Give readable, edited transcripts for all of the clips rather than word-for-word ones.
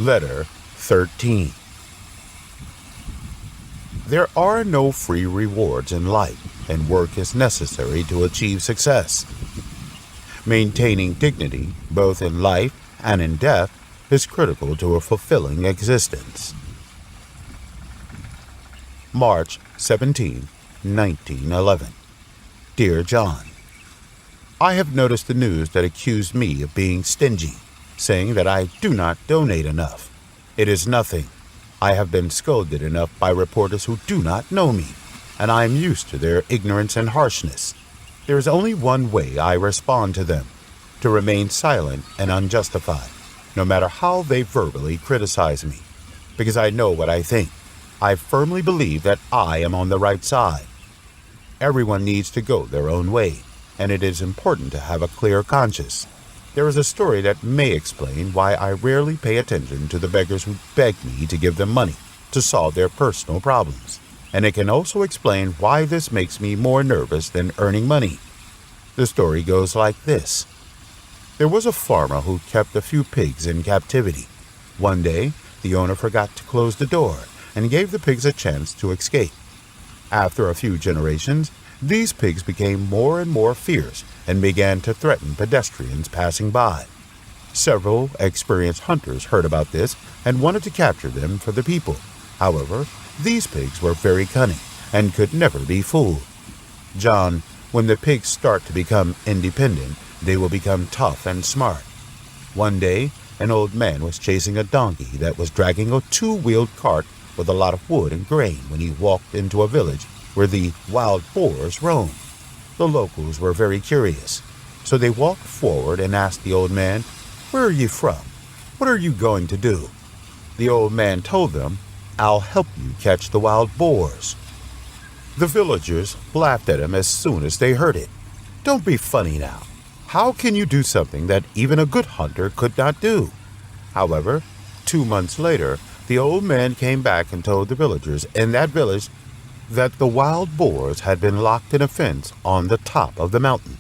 Letter 13. There are no free rewards in life, and work is necessary to achieve success. Maintaining dignity, both in life and in death, is critical to a fulfilling existence. March 17, 1911. Dear John, I have noticed the news that accused me of being stingy, saying that I do not donate enough. It is nothing. I have been scolded enough by reporters who do not know me, and I am used to their ignorance and harshness. There is only one way I respond to them: to remain silent and unjustified, no matter how they verbally criticize me, because I know what I think. I firmly believe that I am on the right side. Everyone needs to go their own way, and it is important to have a clear conscience. There is a story that may explain why I rarely pay attention to the beggars who beg me to give them money to solve their personal problems, and it can also explain why this makes me more nervous than earning money. The story goes like this. There was a farmer who kept a few pigs in captivity. One day, the owner forgot to close the door and gave the pigs a chance to escape. After a few generations, these pigs became more and more fierce and began to threaten pedestrians passing by. Several experienced hunters heard about this and wanted to capture them for the people. However, these pigs were very cunning and could never be fooled. John, when the pigs start to become independent, they will become tough and smart. One day, an old man was chasing a donkey that was dragging a two-wheeled cart with a lot of wood and grain when he walked into a village where the wild boars roamed. The locals were very curious, so they walked forward and asked the old man, "Where are you from? What are you going to do?" The old man told them, "I'll help you catch the wild boars." The villagers laughed at him as soon as they heard it. "Don't be funny now. How can you do something that even a good hunter could not do?" However, 2 months later, the old man came back and told the villagers in that village that the wild boars had been locked in a fence on the top of the mountain.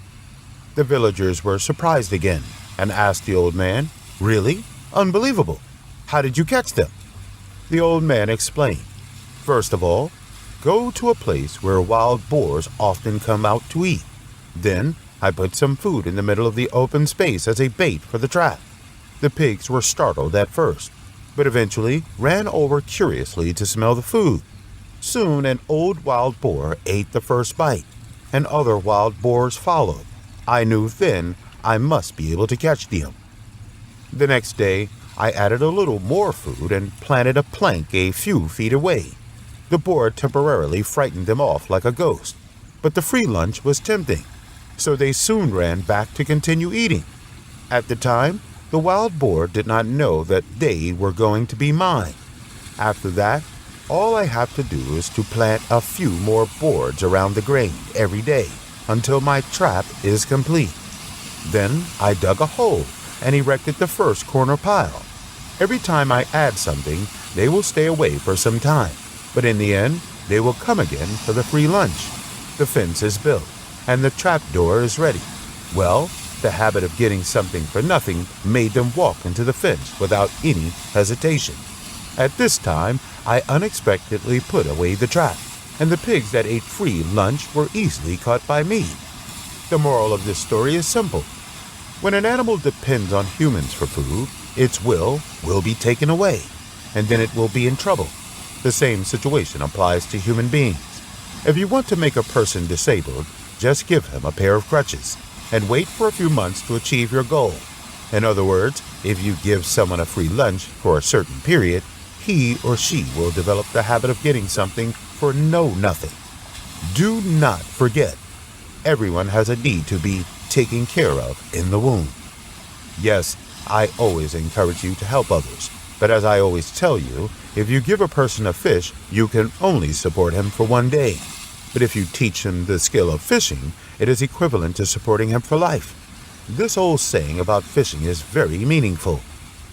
The villagers were surprised again and asked the old man, "Really? Unbelievable. How did you catch them?" The old man explained, "First of all, go to a place where wild boars often come out to eat. Then I put some food in the middle of the open space as a bait for the trap. The pigs were startled at first, but eventually ran over curiously to smell the food. Soon an old wild boar ate the first bite, and other wild boars followed. I knew then I must be able to catch them. The next day, I added a little more food and planted a plank a few feet away. The boar temporarily frightened them off like a ghost, but the free lunch was tempting, so they soon ran back to continue eating. At the time, the wild boar did not know that they were going to be mine. After that, all I have to do is to plant a few more boards around the grain every day until my trap is complete. Then I dug a hole and erected the first corner pile. Every time I add something, they will stay away for some time, but in the end, they will come again for the free lunch. The fence is built, and the trap door is ready. Well, the habit of getting something for nothing made them walk into the fence without any hesitation. At this time, I unexpectedly put away the trap, and the pigs that ate free lunch were easily caught by me. The moral of this story is simple. When an animal depends on humans for food, its will be taken away, and then it will be in trouble. The same situation applies to human beings. If you want to make a person disabled, just give him a pair of crutches, and wait for a few months to achieve your goal. In other words, if you give someone a free lunch for a certain period, he or she will develop the habit of getting something for nothing. Do not forget, everyone has a need to be taken care of in the womb. Yes, I always encourage you to help others, but as I always tell you, if you give a person a fish, you can only support him for 1 day. But if you teach him the skill of fishing, it is equivalent to supporting him for life. This old saying about fishing is very meaningful.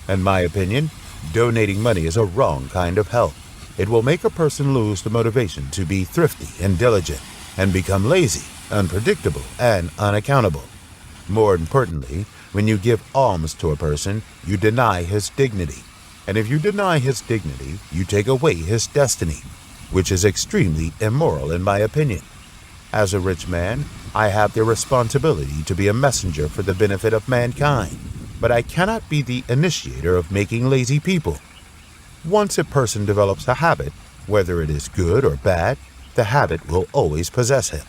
In my opinion, donating money is a wrong kind of help. It will make a person lose the motivation to be thrifty and diligent, and become lazy, unpredictable, and unaccountable. More importantly, when you give alms to a person, you deny his dignity. And if you deny his dignity, you take away his destiny, which is extremely immoral in my opinion. As a rich man, I have the responsibility to be a messenger for the benefit of mankind, but I cannot be the initiator of making lazy people. Once a person develops a habit, whether it is good or bad, the habit will always possess him.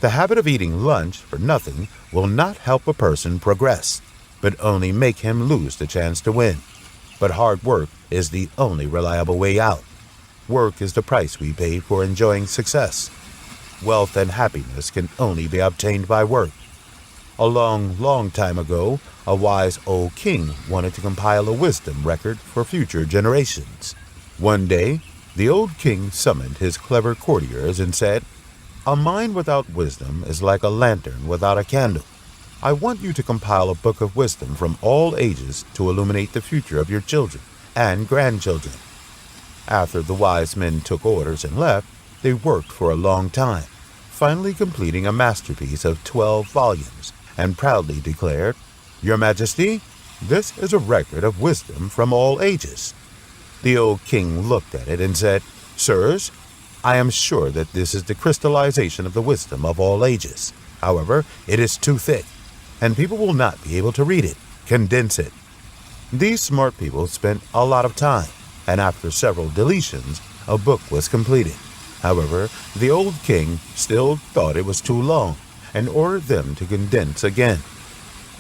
The habit of eating lunch for nothing will not help a person progress, but only make him lose the chance to win. But hard work is the only reliable way out. Work is the price we pay for enjoying success. Wealth and happiness can only be obtained by work. A long time ago, a wise old king wanted to compile a wisdom record for future generations. One day, the old king summoned his clever courtiers and said, "A mind without wisdom is like a lantern without a candle. I want you to compile a book of wisdom from all ages to illuminate the future of your children and grandchildren." After the wise men took orders and left, they worked for a long time, finally completing a masterpiece of 12 volumes, and proudly declared, "Your Majesty, this is a record of wisdom from all ages." The old king looked at it and said, "Sirs, I am sure that this is the crystallization of the wisdom of all ages. However, it is too thick, and people will not be able to read it. Condense it." These smart people spent a lot of time, and after several deletions, a book was completed. However, the old king still thought it was too long and ordered them to condense again.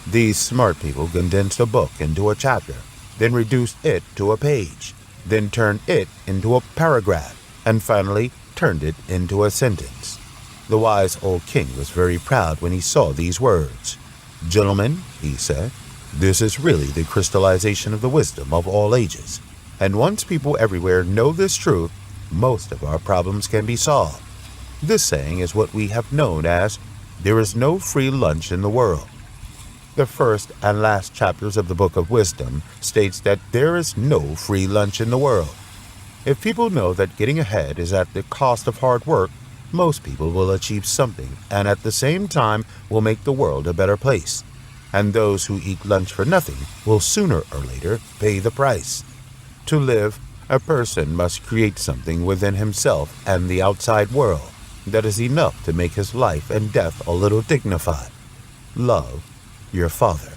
These smart people condensed a book into a chapter, then reduced it to a page, then turned it into a paragraph, and finally turned it into a sentence. The wise old king was very proud when he saw these words. "Gentlemen," he said, "this is really the crystallization of the wisdom of all ages. And once people everywhere know this truth, most of our problems can be solved. This saying is what we have known as, 'There is no free lunch in the world.' The first and last chapters of the Book of Wisdom states that there is no free lunch in the world. If people know that getting ahead is at the cost of hard work, most people will achieve something and at the same time will make the world a better place. And those who eat lunch for nothing will sooner or later pay the price. To live, a person must create something within himself and the outside world that is enough to make his life and death a little dignified. Love your father."